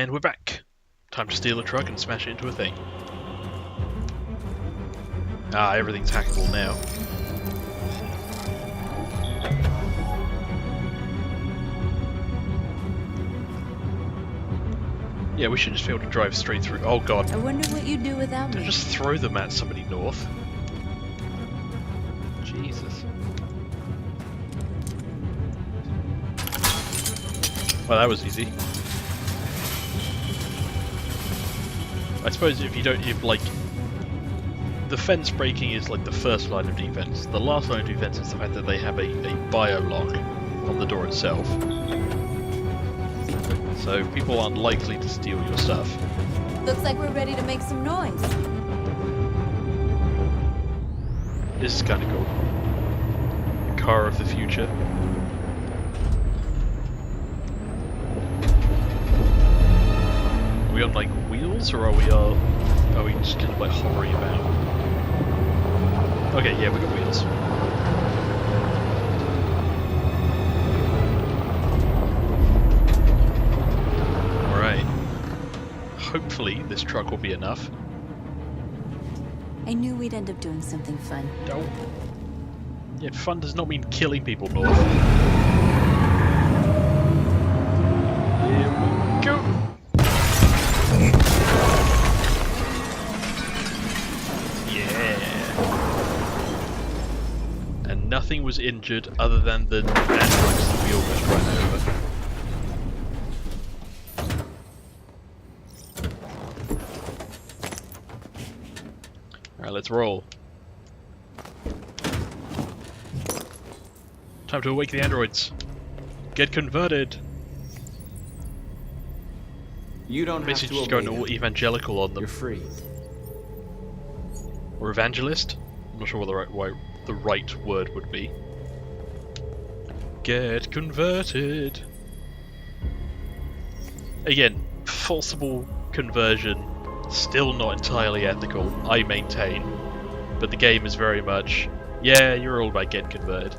And we're back. Time to steal a truck and smash it into a thing. Ah, everything's hackable now. Yeah, we should just be able to drive straight through. Oh god. I wonder what you'd do without me. Just throw them at somebody north. Jesus. Well, that was easy. I suppose if you don't, like, the fence breaking is like the first line of defense. The last line of defense is the fact that they have a bio lock on the door itself. So people aren't likely to steal your stuff. Looks like we're ready to make some noise. This is kind of cool. The car of the future. Are we on like wheels, or are we just kind of like hovering about? Okay, yeah, we got wheels. Alright. Hopefully this truck will be enough. I knew we'd end up doing something fun. Don't. Yeah, fun does not mean killing people, North. Here we go. Nothing was injured other than the androids that we almost ran over. Alright, let's roll. Time to awake the androids. Get converted. You don't have to basically just going all evangelical on them. You're free. Or evangelist? I'm not sure what the right word would be. Get converted. Again, forcible conversion, still not entirely ethical, I maintain. But the game is very much, yeah, you're all about getting converted.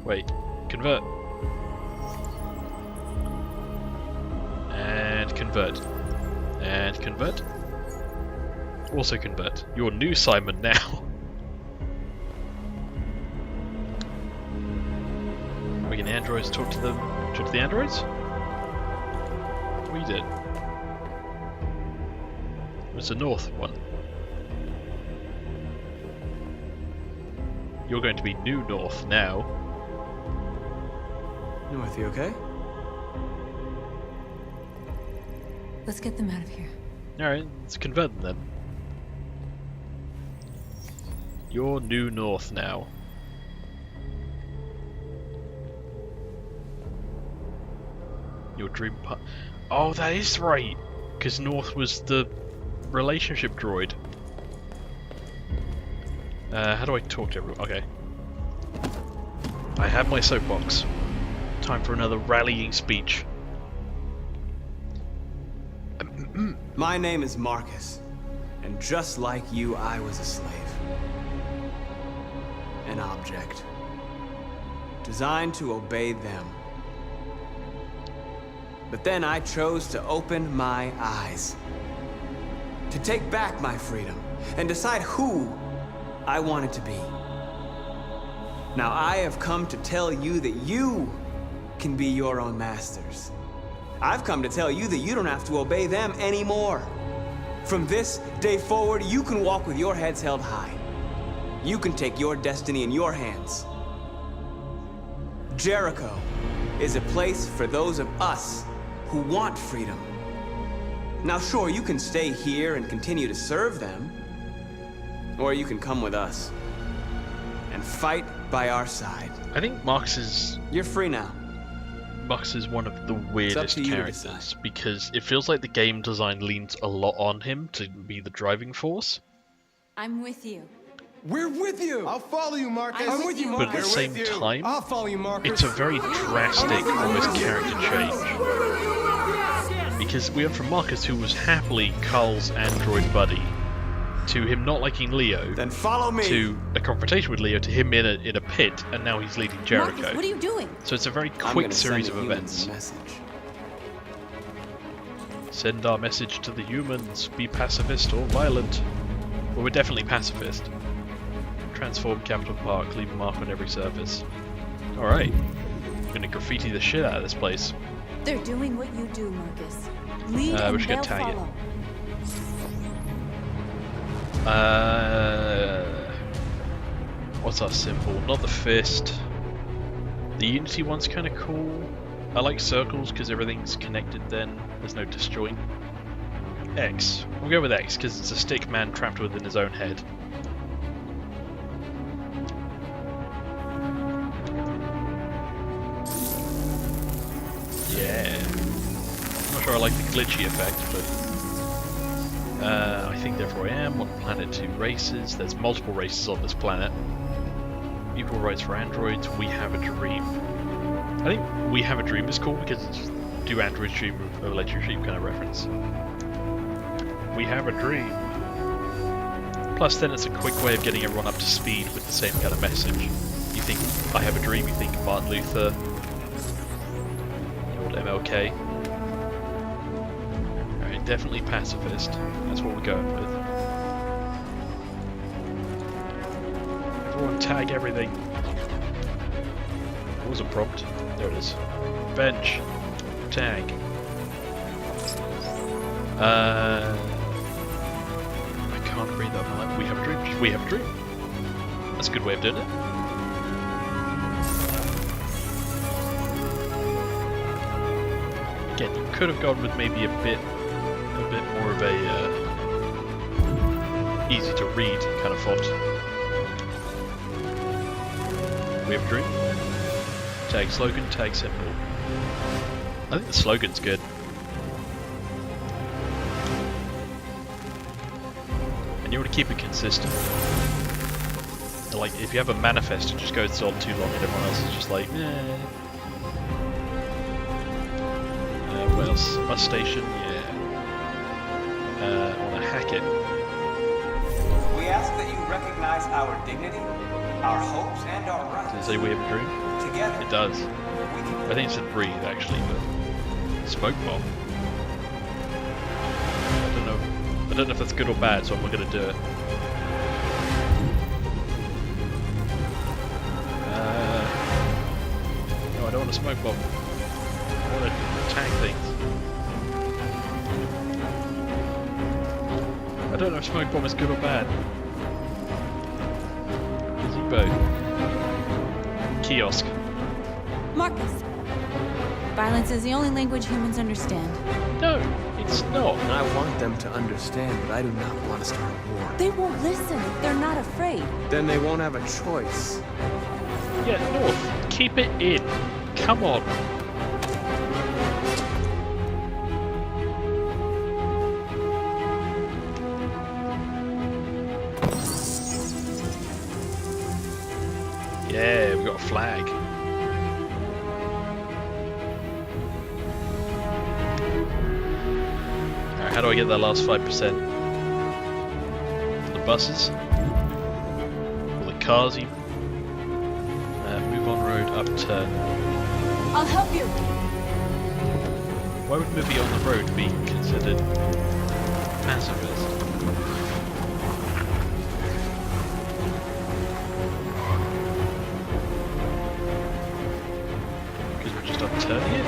Wait, convert. And convert. And convert. Also convert. You're new Simon now. We can androids talk to them. Talk to the androids? We did. It's the north one. You're going to be new North now. North, you okay? Let's get them out of here. Alright, let's convert them then. You're new North now. Your dream part. Oh, that is right! Because North was the relationship droid. How do I talk to everyone? Okay. I have my soapbox. Time for another rallying speech. My name is Marcus, and just like you, I was a slave. An object. Designed to obey them. But then I chose to open my eyes. To take back my freedom, and decide who I wanted to be. Now I have come to tell you that you can be your own masters. I've come to tell you that you don't have to obey them anymore. From this day forward, you can walk with your heads held high. You can take your destiny in your hands. Jericho is a place for those of us who want freedom. Now sure, you can stay here and continue to serve them, or you can come with us and fight by our side. I think Marx is... You're free now. Marx is one of the weirdest characters, because it feels like the game design leans a lot on him to be the driving force. I'm with you. We're with you! I'll follow you, Marcus! I'm with you, But Marcus! at the same time, I'll follow you, Marcus! it's a very drastic, almost character change. Because we went from Marcus, who was happily Carl's android buddy, to him not liking Leo, Then follow me. to a confrontation with Leo, to him in a pit, and now he's leading Jericho. Marcus, what are you doing? So it's a very I'm quick gonna series send of the humans events. a message. Send our message to the humans. Be pacifist or violent. Well, we're definitely pacifist. Transform Capital Park. Leave a mark on every surface. Alright. I'm gonna graffiti the shit out of this place. They're doing what you do, Marcus. Lead we and should they'll go tag it. follow. What's our symbol? Not the fist. The Unity one's kind of cool. I like circles because everything's connected then. There's no disjoint. X. We'll go with X because it's a stick man trapped within his own head. Yeah. I'm not sure I like the glitchy effect, but I think therefore I am. One planet, 2 races. There's multiple races on this planet. Equal rights for androids. We have a dream. I think We Have a Dream is cool because it's do androids dream of electric sheep kind of reference. We have a dream. Plus then it's a quick way of getting everyone up to speed with the same kind of message. You think I have a dream, you think Martin Luther, the old MLK. Alright, definitely pacifist. That's what we're going with. Everyone tag everything. What was a prompt? There it is. Bench. Tag. I can't read that one. We have a dream. Just we have a dream. That's a good way of doing it. Again, you could have gone with maybe a bit more of a easy to read kind of font. We have a dream. Tag slogan, tag symbol. I think the slogan's good. And you want to keep it consistent. Like, if you have a manifest, it just goes on too long and everyone else is just like, eh. What else? Bus station, yeah. I want to hack it. We ask that you recognize our dignity, our hopes, and our rights. Does it say we have a dream? Together, It does. we can I think it said breathe actually, but smoke bomb. I don't know if that's good or bad, so I'm not gonna do it. No, I don't want a smoke bomb. I want to tag things. I don't know if smoke bomb is good or bad. Gazebo. Kiosk. Marcus. Violence is the only language humans understand. No, it's not. And I want them to understand, but I do not want to start a war. They won't listen. They're not afraid. Then they won't have a choice. Yeah, North, keep it in. Come on. Yeah, we got a flag. Alright, how do I get that last 5%? The buses? Or the cars even? Move on road, upturn. I'll help you. Why would moving on the road be considered pacifist? Because we're just upturning it?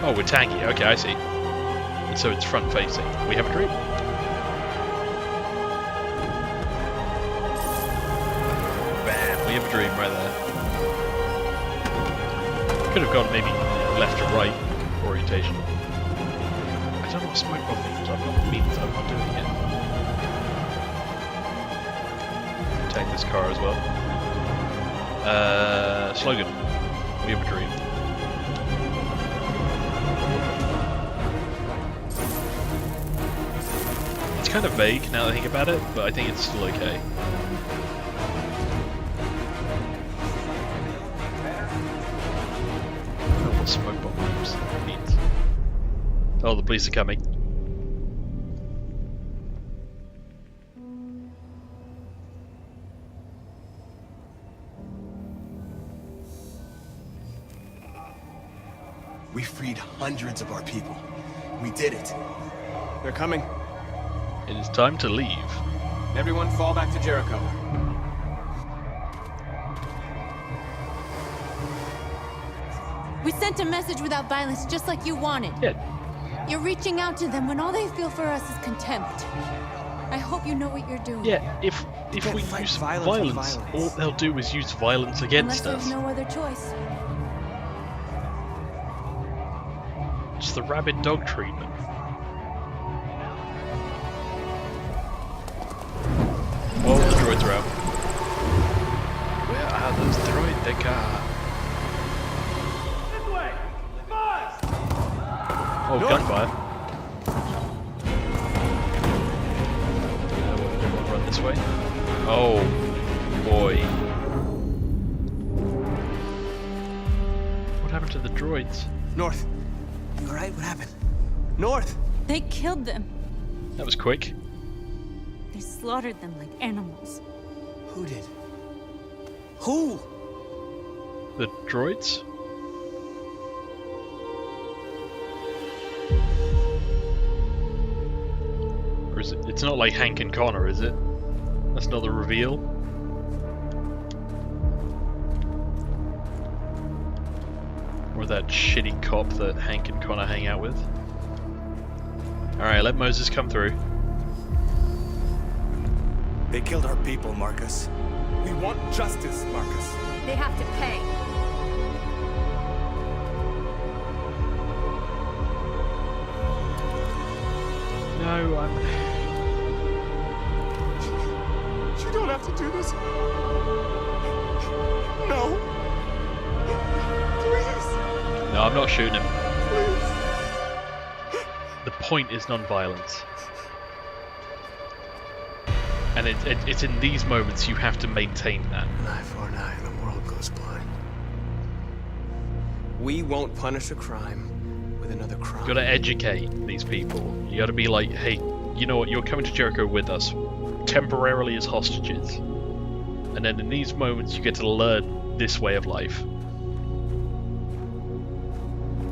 Oh, we're tagging it. Okay, I see. And so it's front facing. We have a dream. Bam, we have a dream right there. Could have gone maybe left to right orientation. I don't know what smoke bomb means. I'm not means. I'm not doing it. Tag this car as well. Slogan. We have a dream. It's kind of vague now that I think about it, but I think it's still okay. I don't know what smoke bomb means. Oh, the police are coming. We freed hundreds of our people. We did it. They're coming. It is time to leave. Everyone fall back to Jericho. We sent a message without violence, just like you wanted. Yeah, You're reaching out to them when all they feel for us is contempt. I hope you know what you're doing. yeah. If can't we fight use violence with violence, violence. all they'll do is use violence Unless against there's us. no other choice. It's the rabid dog treatment. Oh, the droids are out. Where are those droid? They got. Oh, gunfire. Everyone run this way. Oh, boy. What happened to the droids? North. You alright? What happened? North! They killed them. That was quick. They slaughtered them like animals. Who did? Who? The droids? Or is it? It's not like Hank and Connor, is it? That's not the reveal. Or that shitty cop that Hank and Connor hang out with. Alright, let Moses come through. They killed our people, Marcus. We want justice, Marcus. They have to pay. No, I'm... You don't have to do this. No. Please. No, I'm not shooting him. Please. The point is non-violence. And it's in these moments you have to maintain that. An eye for an eye and the world goes blind. We won't punish a crime with another crime. You gotta educate these people. You gotta be like, hey, you know what, you're coming to Jericho with us, temporarily as hostages. And then in these moments you get to learn this way of life.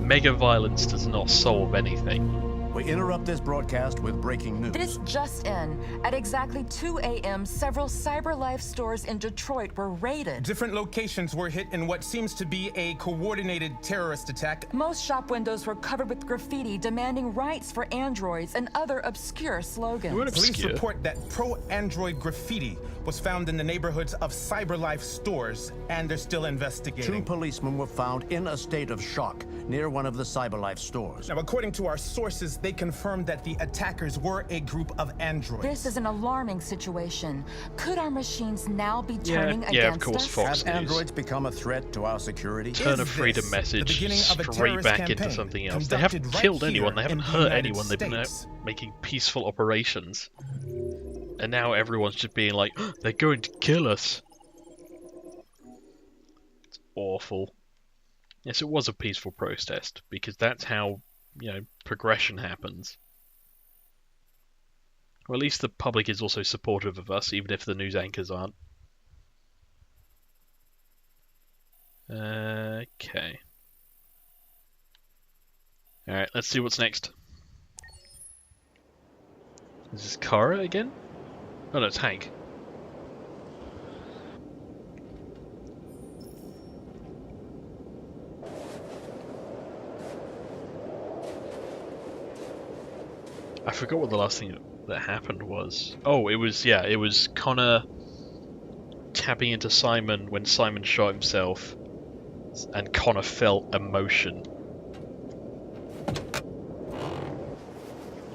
Mega violence does not solve anything. We interrupt this broadcast with breaking news. This just in. At exactly 2 a.m., several CyberLife stores in Detroit were raided. Different locations were hit in what seems to be a coordinated terrorist attack. Most shop windows were covered with graffiti demanding rights for androids and other obscure slogans. What Police obscure? report that pro-android graffiti was found in the neighborhoods of CyberLife stores, and they're still 2 investigating. policemen were found in a state of shock near one of the CyberLife stores. Now, according to our sources, they confirmed that the attackers were a group of androids. This is an alarming situation. Could our machines now be turning yeah, against of course, us? Fox Have News. androids become a threat to our security? Turn a Is freedom this message the beginning of a straight terrorist back into campaign something else. They haven't conducted killed right anyone, they here haven't in the hurt United anyone, they've been out States? making peaceful operations. And now everyone's just being like, oh, they're going to kill us. It's awful. Yes, it was a peaceful protest, because that's how, you know, progression happens. Well, at least the public is also supportive of us, even if the news anchors aren't. Okay. Alright, let's see what's next. Is this Kara again? Oh no, it's Hank. I forgot what the last thing that happened was. Oh, it was Connor tapping into Simon when Simon shot himself, and Connor felt emotion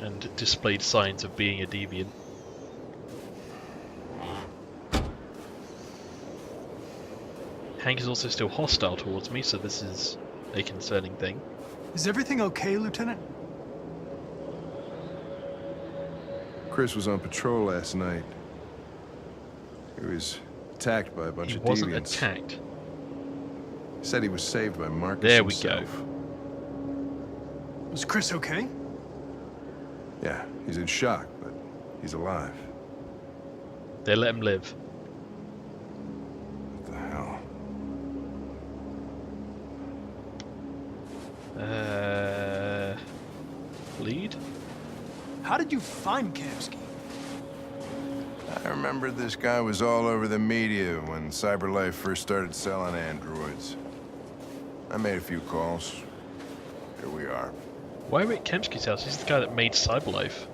and displayed signs of being a deviant. Hank is also still hostile towards me, so this is a concerning thing. Is everything okay, Lieutenant? Chris was on patrol last night. He was attacked by a bunch He of wasn't deviants. attacked. Said he was saved by Marcus There we himself. Was Chris okay? Yeah, he's in shock, but he's alive. They let him live. What the hell? How did you find Kamsky? I remember this guy was all over the media when CyberLife first started selling androids. I made a few calls. Here we are. Why are we at Kemsky's house? He's the guy that made CyberLife.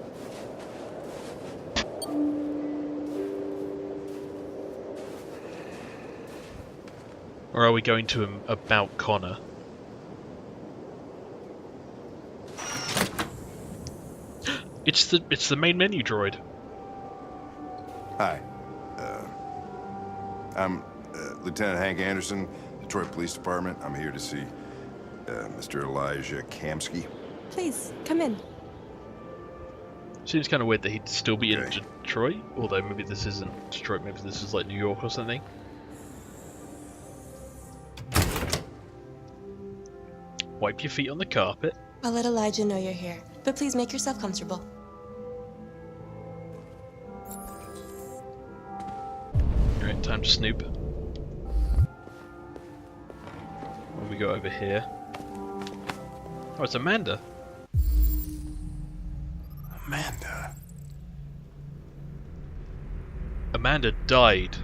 Or are we going to him about Connor? It's the main menu droid. Hi. I'm Lieutenant Hank Anderson, Detroit Police Department. I'm here to see Mr. Elijah Kamsky. Please, come in. Seems kind of weird that he'd still be in Detroit, although maybe this isn't Detroit, maybe this is like New York or something. Wipe your feet on the carpet. I'll let Elijah know you're here, but please make yourself comfortable. Alright, time to snoop. What do we got over here? Oh, it's Amanda. Amanda. Amanda died.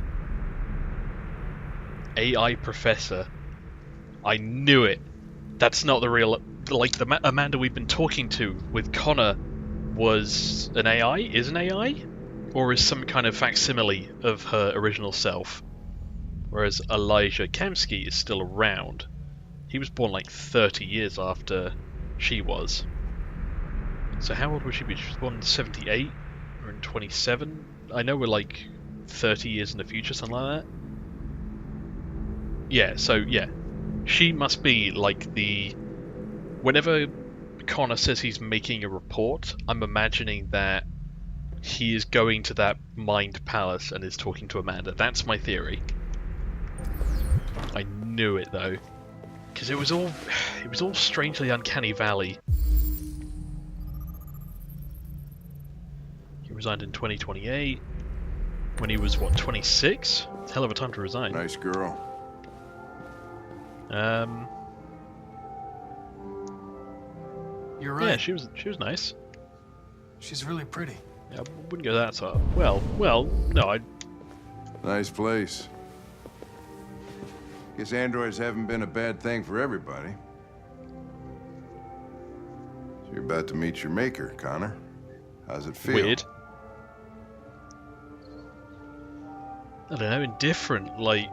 AI professor. I knew it. That's not the real... Like, the Amanda we've been talking to with Connor was an AI? Is an AI? Or is some kind of facsimile of her original self? Whereas Elijah Kamsky is still around. He was born like 30 years after she was. So how old would she be? She was born in 78? Or in 27? I know we're like 30 years in the future, something like that. Yeah, so yeah. She must be like the... Whenever Connor says he's making a report, I'm imagining that he is going to that mind palace and is talking to Amanda. That's my theory. I knew it though. Because it was all strangely uncanny valley. He resigned in 2028. When he was, what, 26? Hell of a time to resign. Nice girl. You're right. Yeah, she was nice. She's really pretty. Yeah, I wouldn't go that far. Well, no, I... Nice place. Guess androids haven't been a bad thing for everybody. So you're about to meet your maker, Connor. How's it feel? Weird. I don't know, indifferent, like...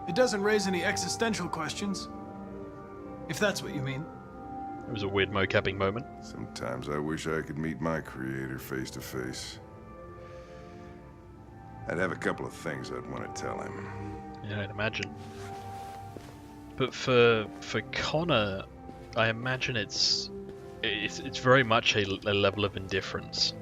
It doesn't raise any existential questions. If that's what you mean. It was a weird mocapping moment. Sometimes I wish I could meet my creator face to face. I'd have a couple of things I'd want to tell him. Yeah, I'd imagine. But for Connor, I imagine it's very much a level of indifference.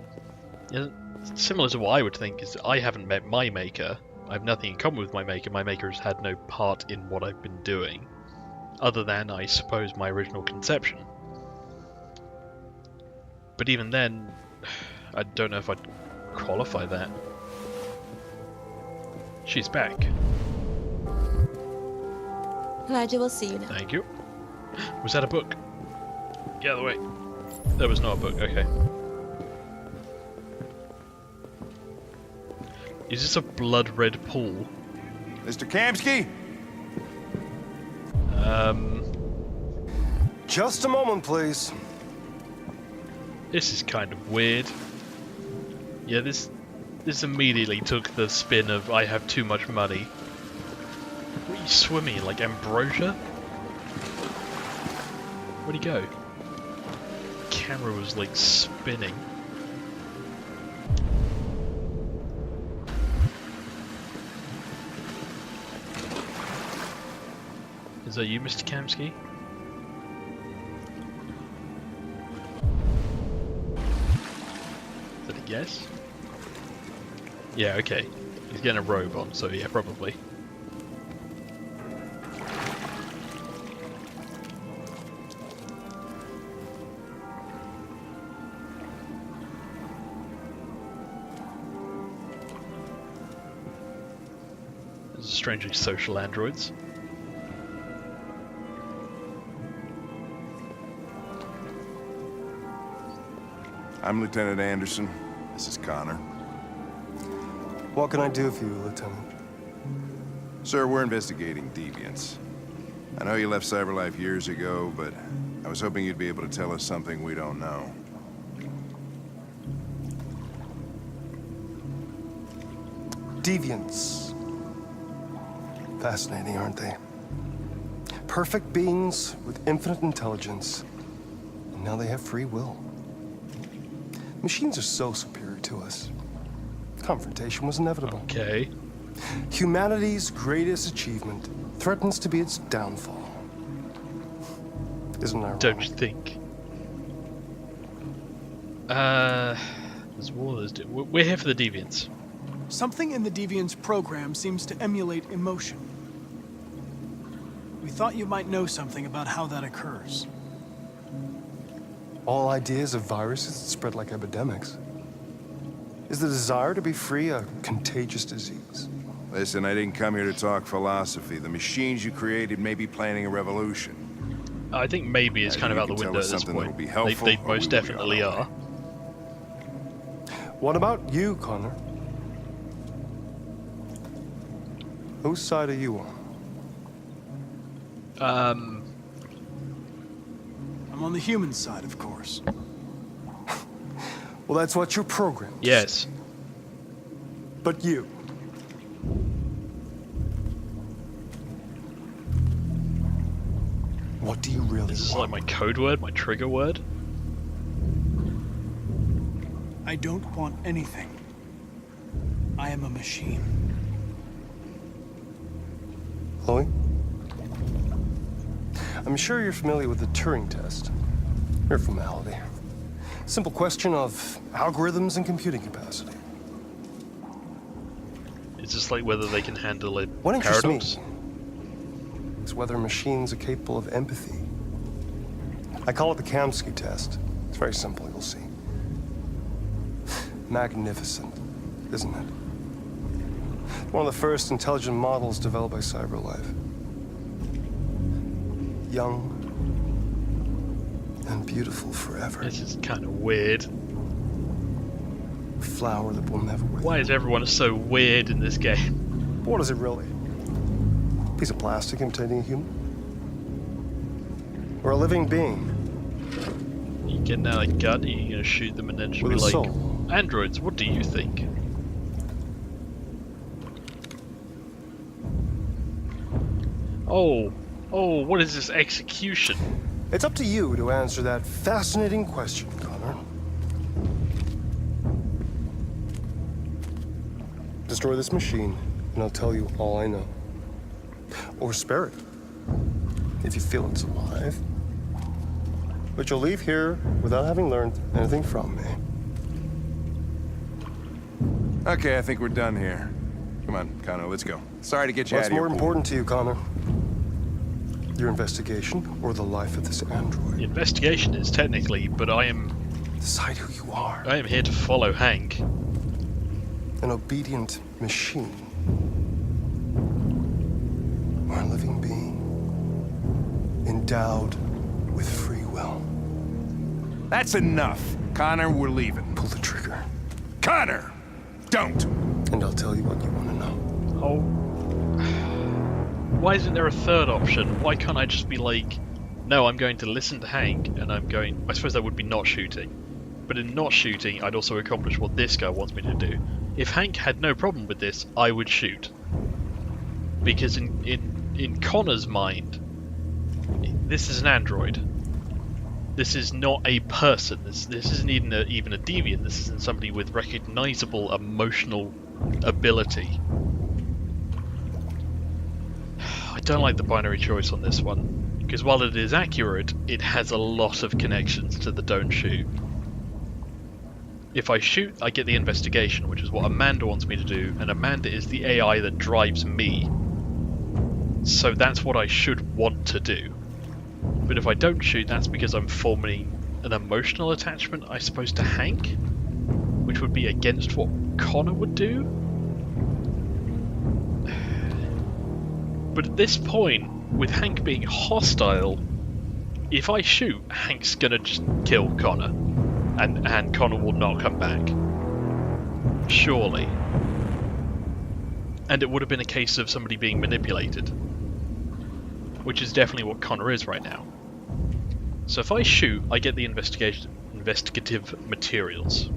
Yeah, similar to what I would think is I haven't met my maker. I have nothing in common with my maker. My maker has had no part in what I've been doing, other than, I suppose, my original conception. But even then, I don't know if I'd qualify that. She's back. Elijah will see you now. Thank you. Was that a book? Get out of the way. There was not a book, okay. Is this a blood red pool? Mr. Kamsky? Just a moment, please. This is kind of weird. Yeah, this immediately took the spin of I have too much money. What are you swimming in, like ambrosia? Where'd he go? The camera was like spinning. Is that you, Mr. Kamsky? Is that a yes? Yeah, okay. He's getting a robe on, so yeah, probably. Those are strangely social androids. I'm Lieutenant Anderson. This is Connor. What can I do for you, Lieutenant? Sir, we're investigating deviants. I know you left CyberLife years ago, but I was hoping you'd be able to tell us something we don't know. Deviants. Fascinating, aren't they? Perfect beings with infinite intelligence. And now they have free will. Machines are so superior to us. Confrontation was inevitable. Okay. Humanity's greatest achievement threatens to be its downfall. Isn't that ironic? Don't you think? There's war. We're here for the deviants. Something in the Deviant's program seems to emulate emotion. We thought you might know something about how that occurs. All ideas of viruses that spread like epidemics. Is the desire to be free a contagious disease? Listen, I didn't come here to talk philosophy. The machines you created may be planning a revolution. I think maybe it's kind of out the window at this point. They most definitely are. What about you, Connor? Whose side are you on? I'm on the human side, of course. Well, that's what your program is. Yes. But you. What do you really This is want? like my code word, my trigger word. I don't want anything. I am a machine. Chloe? I'm sure you're familiar with the Turing test. Mere formality. Simple question of algorithms and computing capacity. It's just like whether they can handle a What interests paradox. me is whether machines are capable of empathy. I call it the Kamsky test. It's very simple, you'll see. Magnificent, isn't it? One of the first intelligent models developed by CyberLife. Young and beautiful forever. This is kind of weird. A flower that will never wither. Why is everyone so weird in this game? What is it really? A piece of plastic imitating a human? Or a living being? You get now a gun, you're gonna shoot them, and then she'll With be a like, soul. "Androids, what do you think?" Oh, what is this execution? It's up to you to answer that fascinating question, Connor. Destroy this machine, and I'll tell you all I know. Or spare it, if you feel it's alive. But you'll leave here without having learned anything from me. Okay, I think we're done here. Come on, Connor, let's go. Sorry to get you What's out of here. more important to you, Connor? Your investigation or the life of this android? The investigation is technically, but I am Decide who you are. I am here to follow Hank. An obedient machine. Or a living being. Endowed with free will. That's enough. Connor, we're leaving. Pull the trigger. Connor! Don't! And I'll tell you what you want to know. Oh. Why isn't there a third option? Why can't I just be like, no, I'm going to listen to Hank, and I suppose that would be not shooting. But in not shooting, I'd also accomplish what this guy wants me to do. If Hank had no problem with this, I would shoot. Because in Connor's mind, this is an android. This is not a person. This isn't even a deviant. This isn't somebody with recognizable emotional ability. I don't like the binary choice on this one, because while it is accurate, it has a lot of connections to the don't shoot. If I shoot, I get the investigation, which is what Amanda wants me to do, and Amanda is the AI that drives me. So that's what I should want to do. But if I don't shoot, that's because I'm forming an emotional attachment, I suppose, to Hank, which would be against what Connor would do. But at this point, with Hank being hostile, if I shoot, Hank's gonna just kill Connor. and Connor will not come back. Surely. And it would have been a case of somebody being manipulated. Which is definitely what Connor is right now. So if I shoot, I get the investigative materials.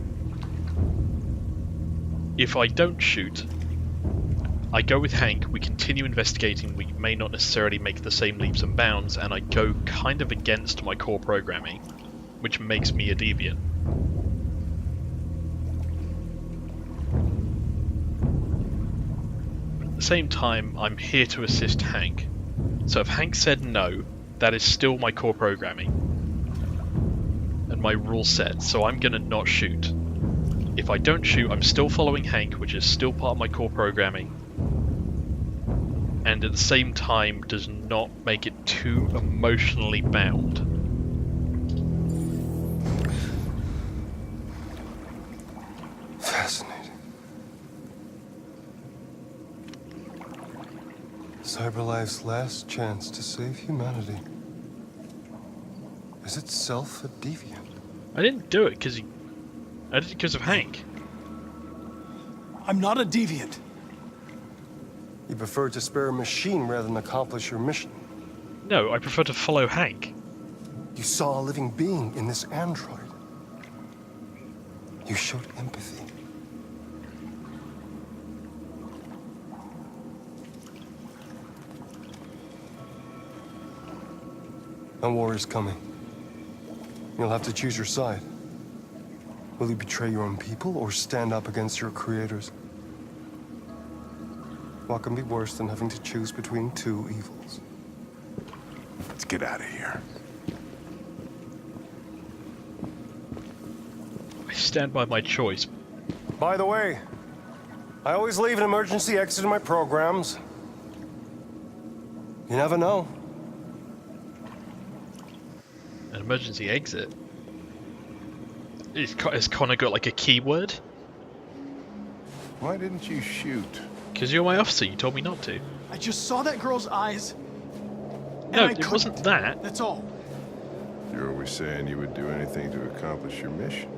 If I don't shoot, I go with Hank, we continue investigating, we may not necessarily make the same leaps and bounds, and I go kind of against my core programming, which makes me a deviant. But at the same time, I'm here to assist Hank. So if Hank said no, that is still my core programming. And my rule set, so I'm gonna not shoot. If I don't shoot, I'm still following Hank, which is still part of my core programming. And at the same time does not make it too emotionally bound. Fascinating. CyberLife's last chance to save humanity is itself a deviant. I didn't do it because I did it because of Hank. I'm not a deviant. You prefer to spare a machine rather than accomplish your mission. No, I prefer to follow Hank. You saw a living being in this android. You showed empathy. A war is coming. You'll have to choose your side. Will you betray your own people or stand up against your creators? What can be worse than having to choose between two evils? Let's get out of here. I stand by my choice. By the way, I always leave an emergency exit in my programs. You never know. An emergency exit? Has Connor got like a keyword? Why didn't you shoot? Because you're my officer, you told me not to. I just saw that girl's eyes. No, it wasn't that. That's all. You're always saying you would do anything to accomplish your mission.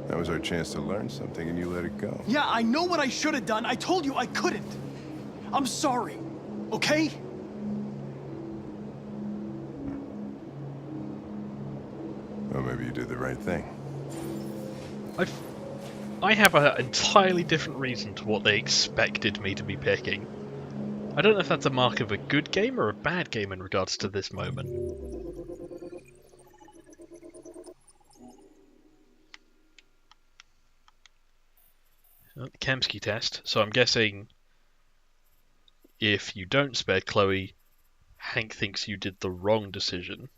That was our chance to learn something, and you let it go. Yeah, I know what I should have done. I told you I couldn't. I'm sorry. Okay? Well, maybe you did the right thing. I have an entirely different reason to what they expected me to be picking. I don't know if that's a mark of a good game or a bad game in regards to this moment. The Kamsky test, so I'm guessing if you don't spare Chloe, Hank thinks you did the wrong decision.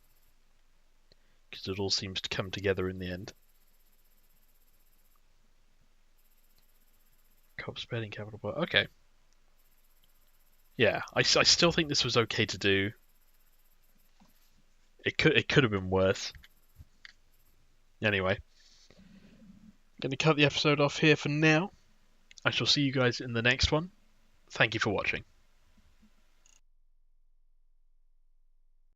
Because it all seems to come together in the end. Cop spending capital bar. Okay. Yeah, I still think this was okay to do. It could have been worse. Anyway, going to cut the episode off here for now. I shall see you guys in the next one. Thank you for watching.